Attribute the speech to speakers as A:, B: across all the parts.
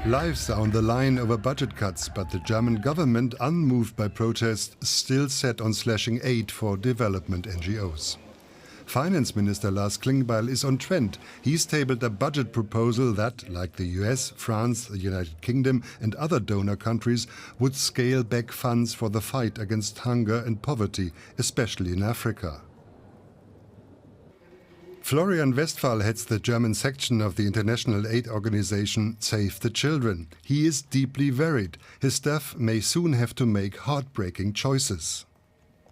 A: Lives are on the line over budget cuts, but the German government, unmoved by protest, still set on slashing aid for development NGOs. Finance Minister Lars Klingbeil is on trend. He's tabled a budget proposal that, like the US, France, the United Kingdom and other donor countries, would scale back funds for the fight against hunger and poverty, especially in Africa. Florian Westphal heads the German section of the international aid organization Save the Children. He is deeply worried. His staff may soon have to make heartbreaking choices.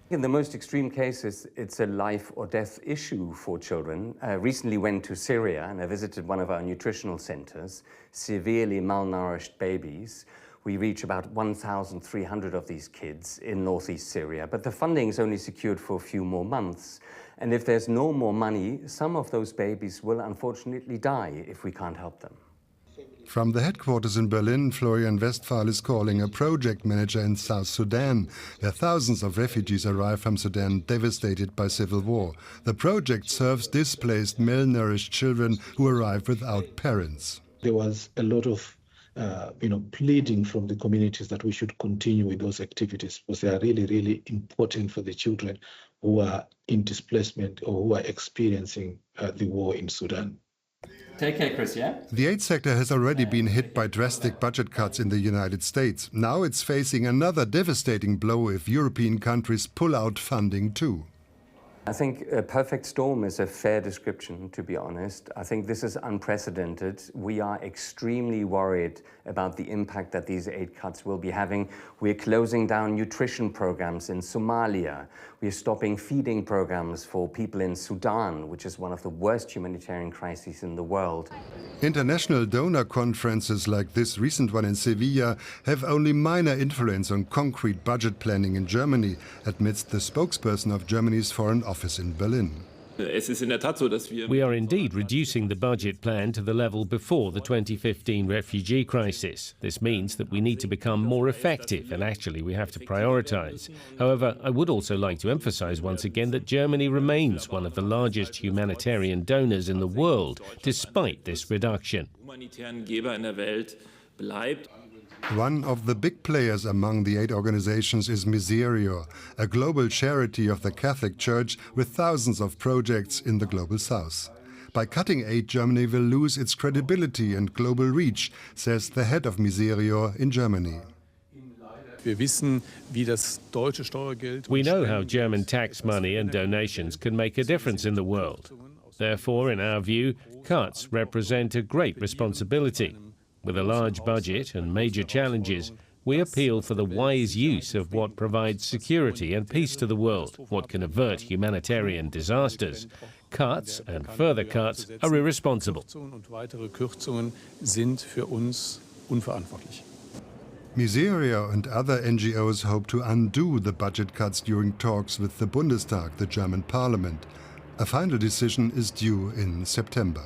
B: In the most extreme cases, it's a life or death issue for children. I recently went to Syria and I visited one of our nutritional centers, severely malnourished babies. We reach about 1,300 of these kids in northeast Syria, but the funding is only secured for a few more months. And if there's no more money, some of those babies will unfortunately die if we can't help them.
A: From the headquarters in Berlin, Florian Westphal is calling a project manager in South Sudan, where thousands of refugees arrive from Sudan devastated by civil war. The project serves displaced, malnourished children who arrive without parents.
C: There was a lot of pleading from the communities that we should continue with those activities because they are really, really important for the children who are in displacement or who are experiencing the war in Sudan.
B: Take care, Chris, yeah?
A: The aid sector has already been hit by drastic budget cuts in the United States. Now it's facing another devastating blow if European countries pull out funding too.
B: I think a perfect storm is a fair description, to be honest. I think this is unprecedented. We are extremely worried about the impact that these aid cuts will be having. We're closing down nutrition programs in Somalia. We're stopping feeding programs for people in Sudan, which is one of the worst humanitarian crises in the world.
A: International donor conferences like this recent one in Sevilla have only minor influence on concrete budget planning in Germany, admits the spokesperson of Germany's Foreign Office in Berlin.
D: We are indeed reducing the budget plan to the level before the 2015 refugee crisis. This means that we need to become more effective and actually we have to prioritize. However, I would also like to emphasize once again that Germany remains one of the largest humanitarian donors in the world, despite this reduction.
A: One of the big players among the aid organizations is Miserio, a global charity of the Catholic Church with thousands of projects in the Global South. By cutting aid, Germany will lose its credibility and global reach, says the head of Miserio in Germany.
D: We know how German tax money and donations can make a difference in the world. Therefore, in our view, cuts represent a great responsibility. With a large budget and major challenges, we appeal for the wise use of what provides security and peace to the world, what can avert humanitarian disasters. Cuts and further cuts are irresponsible.
A: Miserio and other NGOs hope to undo the budget cuts during talks with the Bundestag, the German parliament. A final decision is due in September.